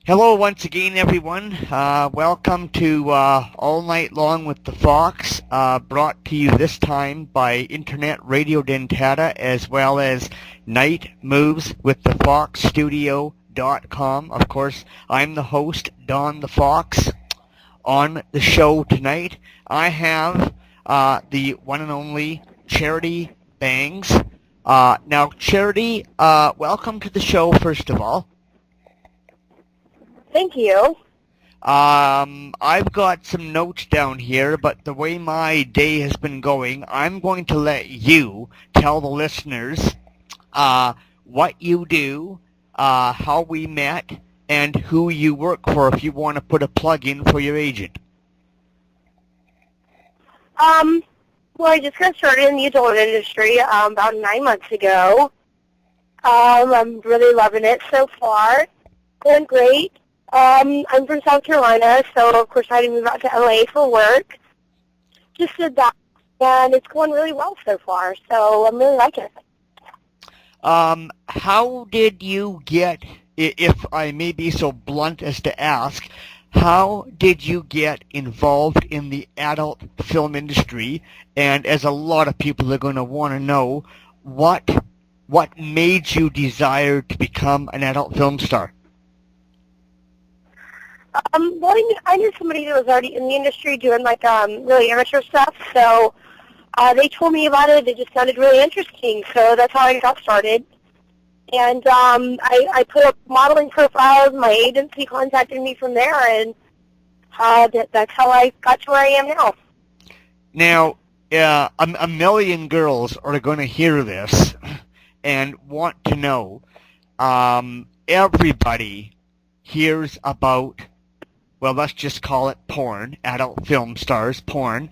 Hello once again, everyone. Welcome to All Night Long with the Fox, brought to you this time by Internet Radio Dentata as well as nightmovesstudio.com. Of course, I'm the host, Don the Fox. On the show tonight, I have the one and only Charity Bangs. Now, Charity, welcome to the show, first of all. Thank you. I've got some notes down here, but the way my day has been going, I'm going to let you tell the listeners what you do, how we met, and who you work for if you want to put a plug in for your agent. Well, I just got started in the adult industry about 9 months ago. I'm really loving it so far. Going great. I'm from South Carolina, so of course I had to move out to LA for work. Just did that, and it's going really well so far, so I'm really liking it. How did you get, if I may be so blunt as to ask, how did you get involved in the adult film industry? And as a lot of people are going to want to know, what made you desire to become an adult film star? Well, I knew somebody that was already in the industry doing like really amateur stuff, so they told me about it. It just sounded really interesting, so that's how I got started. And I put up modeling profiles. My agency contacted me from there, and that's how I got to where I am now. Now, a million girls are going to hear this and want to know. Everybody hears about, well, let's just call it porn, adult film stars, porn.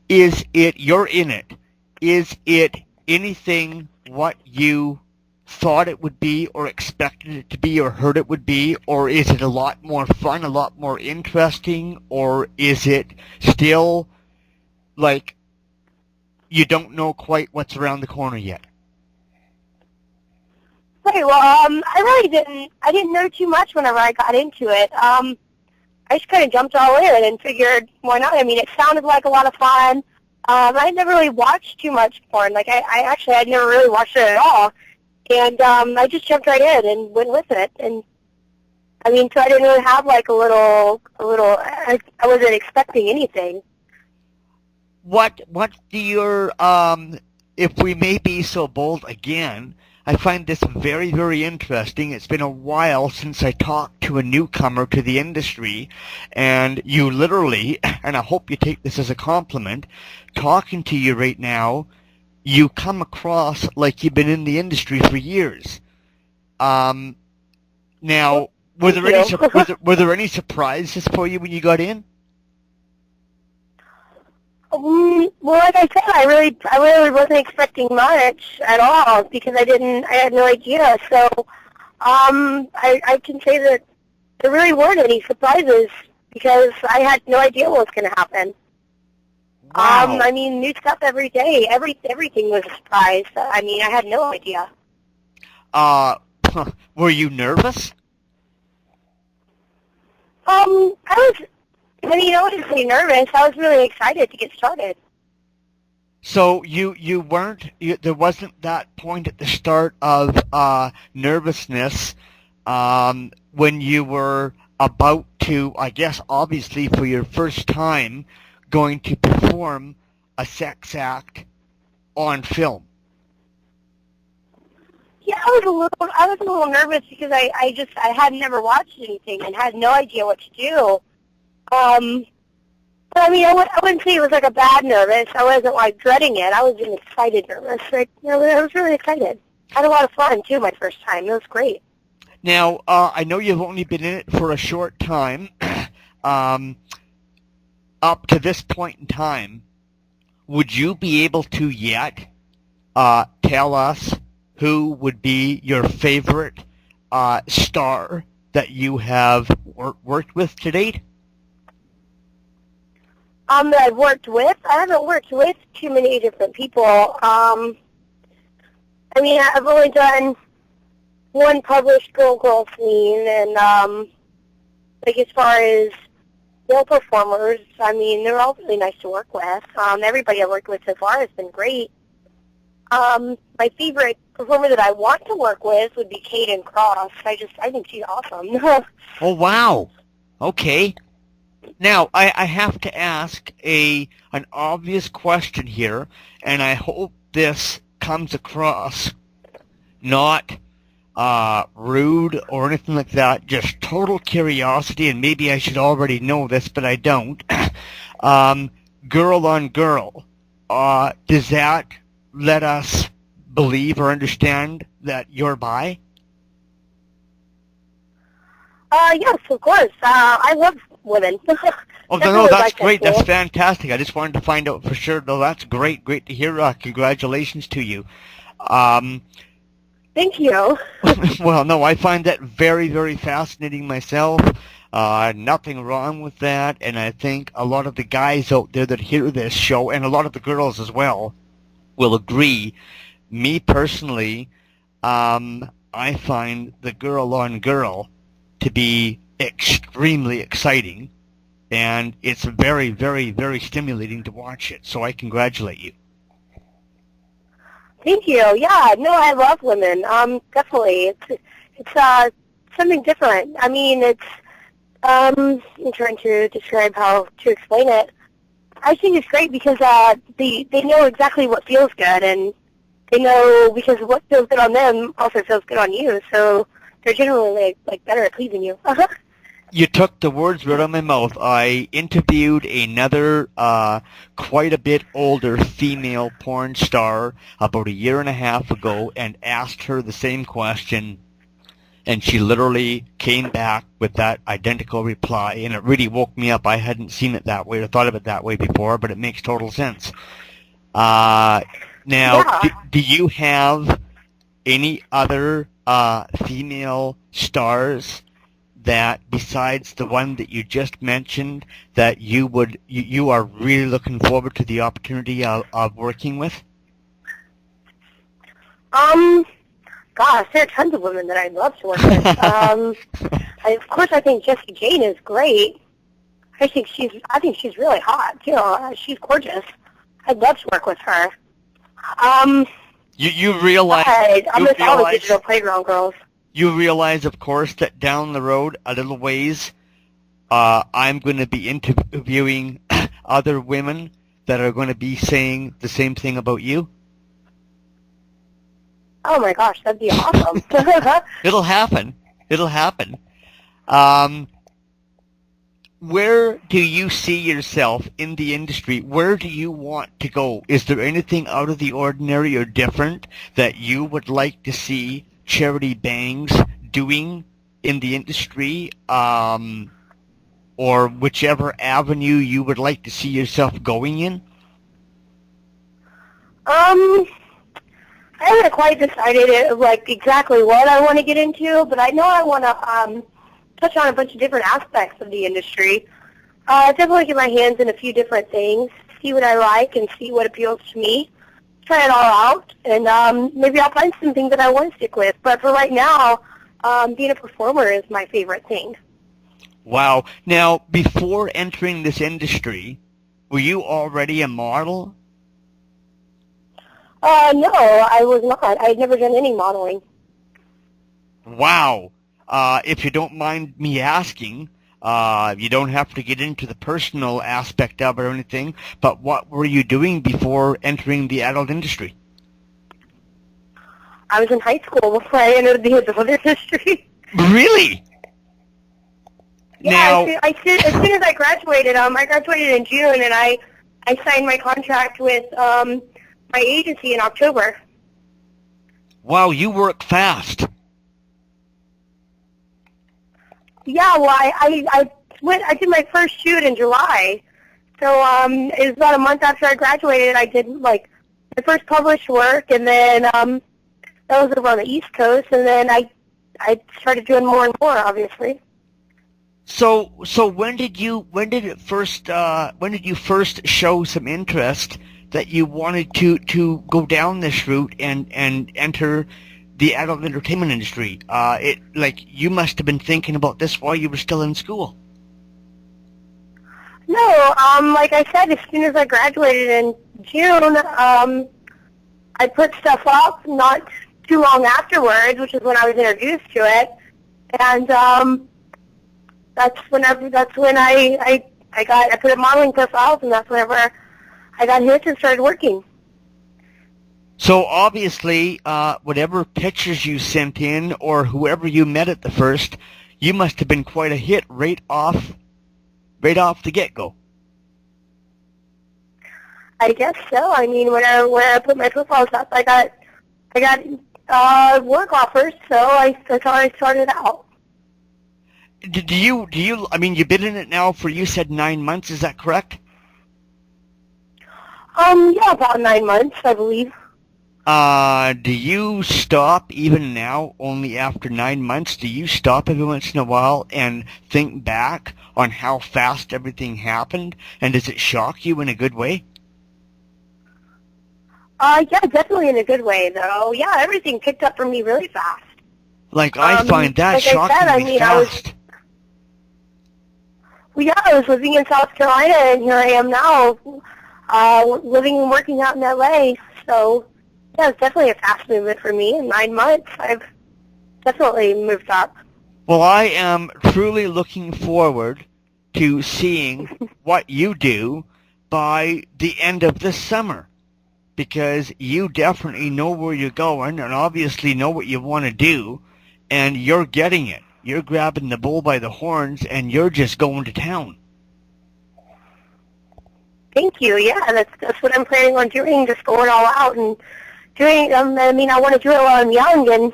Is it, you're in it, is it anything what you thought it would be or expected it to be or heard it would be, or is it a lot more fun, a lot more interesting, or is it still like you don't know quite what's around the corner yet? Right, well, I didn't know too much whenever I got into it. I just kind of jumped all in and figured, why not? I mean, it sounded like a lot of fun. I never really watched too much porn. Like, I'd never really watched it at all. And I just jumped right in and went with it. And, I mean, so I didn't really have, like, I wasn't expecting anything. What do your, if we may be so bold again, I find this very, very interesting. It's been a while since I talked to a newcomer to the industry, and you literally, and I hope you take this as a compliment, talking to you right now, you come across like you've been in the industry for years. Now, were there any surprises for you when you got in? Well, like I said, I really wasn't expecting much at all because I had no idea. So, I can say that there really weren't any surprises because I had no idea what was going to happen. Wow. I mean, new stuff every day. Everything was a surprise. I mean, I had no idea. Were you nervous? I wasn't really nervous. I was really excited to get started. So you weren't, there wasn't that point at the start of nervousness when you were about to, I guess, obviously for your first time, going to perform a sex act on film. Yeah, I was a little nervous because I had never watched anything and had no idea what to do. But I mean, I wouldn't say it was like a bad nervous. I wasn't like dreading it. I was an excited nervous. Like, I was really excited. I had a lot of fun too my first time. It was great. Now, I know you've only been in it for a short time. Up to this point in time, would you be able to yet tell us who would be your favorite star that you have worked with to date? That I've worked with? I haven't worked with too many different people. I mean, I've only done one published girl scene, and like as far as male performers, I mean, they're all really nice to work with. Everybody I've worked with so far has been great. My favorite performer that I want to work with would be Kaden Cross. I think she's awesome. Oh, wow. Okay. Now, I have to ask an obvious question here, and I hope this comes across not rude or anything like that, just total curiosity, and maybe I should already know this, but I don't. Girl on girl, does that let us believe or understand that you're bi? Yes, of course. I love women. Oh, no, that's great. That's fantastic. I just wanted to find out for sure, though. That's great. Great to hear. Congratulations to you. Thank you. Well, no, I find that very, very fascinating myself. Nothing wrong with that, and I think a lot of the guys out there that hear this show, and a lot of the girls as well, will agree. Me personally, I find the girl on girl to be extremely exciting, and it's very, very, very stimulating to watch it, so I congratulate you. Thank you. Yeah, no, I love women. Definitely. It's something different. I mean, I'm trying to describe how to explain it. I think it's great because they know exactly what feels good, and they know because what feels good on them also feels good on you, so they're generally like better at pleasing you. You took the words right out of my mouth. I interviewed another quite a bit older female porn star about a year and a half ago and asked her the same question, and she literally came back with that identical reply, and it really woke me up. I hadn't seen it that way or thought of it that way before, but it makes total sense. Now, Yeah. do you have any other female stars that, besides the one that you just mentioned, that you are really looking forward to the opportunity of working with? Gosh, there are tons of women that I'd love to work with. Of course, I think Jessie Jane is great. I think she's really hot too. She's gorgeous. I'd love to work with her. You realize I'm with all the digital playground girls. You realize, of course, that down the road a little ways, I'm going to be interviewing other women that are going to be saying the same thing about you. Oh my gosh, that'd be awesome. It'll happen. It'll happen. Where do you see yourself in the industry? Where do you want to go? Is there anything out of the ordinary or different that you would like to see Charity Bangs doing in the industry, or whichever avenue you would like to see yourself going in? I haven't quite decided exactly what I want to get into, but I know I want to touch on a bunch of different aspects of the industry. Definitely get my hands in a few different things, see what I like and see what appeals to me. Try it all out, and maybe I'll find something that I want to stick with. But for right now, being a performer is my favorite thing. Wow. Now, before entering this industry, were you already a model? No, I was not. I had never done any modeling. Wow. If you don't mind me asking, you don't have to get into the personal aspect of it or anything, but what were you doing before entering the adult industry? I was in high school before I entered the adult industry. Really? Yeah, now, as soon as I graduated in June, and I signed my contract with my agency in October. Wow, you work fast. Yeah, well, I did my first shoot in July, so it was about a month after I graduated. I did my first published work, and then that was over on the East Coast, and then I started doing more and more, obviously. So when did you first show some interest that you wanted to go down this route and enter the adult entertainment industry. You must have been thinking about this while you were still in school. No, like I said, as soon as I graduated in June, I put stuff up not too long afterwards, which is when I was introduced to it, and that's when I put up modeling profiles, and that's whenever I got hit and started working. So obviously, whatever pictures you sent in or whoever you met at the first, you must have been quite a hit right off the get-go. I guess so. I mean, when I put my profiles up, I got work offers, so that's how I started out. Do you? I mean, you've been in it now for, you said, 9 months. Is that correct? Yeah, about 9 months, I believe. Do you stop even now, only after 9 months? Do you stop every once in a while and think back on how fast everything happened? And does it shock you in a good way? Yeah, definitely in a good way, though. Yeah, everything picked up for me really fast. Like, I find that like shockingly fast. I was living in South Carolina, and here I am now, living and working out in LA. So, yeah, it's definitely a fast movement for me. In 9 months, I've definitely moved up. Well, I am truly looking forward to seeing what you do by the end of this summer, because you definitely know where you're going and obviously know what you want to do, and you're getting it. You're grabbing the bull by the horns, and you're just going to town. Thank you. Yeah, that's what I'm planning on doing, just going all out and doing. I want to do it while I'm young and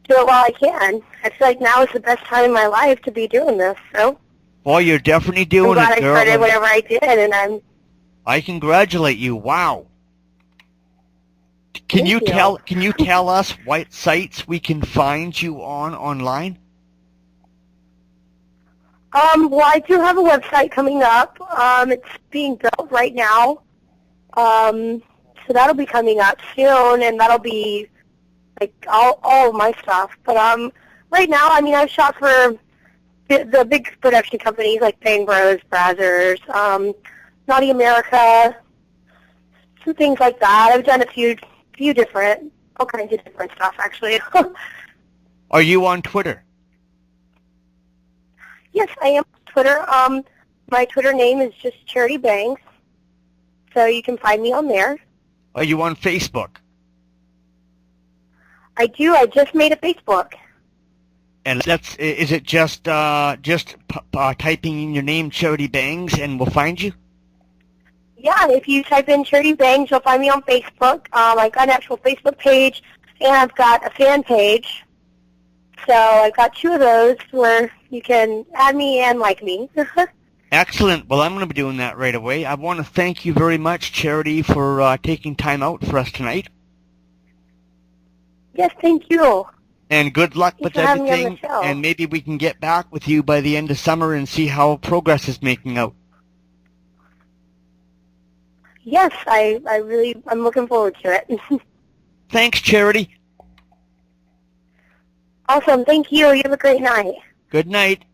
do it while I can. I feel like now is the best time in my life to be doing this. So. Well, you're definitely doing it, girl. I'm glad I started whenever I did, and I congratulate you. Wow. Can you tell us what sites we can find you on online? Well, I do have a website coming up. It's being built right now. So that'll be coming up soon, and that'll be like all of my stuff. But right now, I mean, I've shot for the big production companies like Bang Bros, Brazzers, Naughty America, some things like that. I've done all kinds of different stuff, actually. Are you on Twitter? Yes, I am on Twitter. My Twitter name is just Charity Bangs, so you can find me on there. Are you on Facebook? I do. I just made a Facebook. And is it just typing in your name, Charity Bangs, and we'll find you? Yeah, if you type in Charity Bangs, you'll find me on Facebook. I've got an actual Facebook page, and I've got a fan page. So I've got two of those where you can add me and like me. Excellent. Well, I'm going to be doing that right away. I want to thank you very much, Charity, for taking time out for us tonight. Yes, thank you. And good luck with everything, and maybe we can get back with you by the end of summer and see how progress is making out. Yes, I'm looking forward to it. Thanks, Charity. Awesome. Thank you. You have a great night. Good night.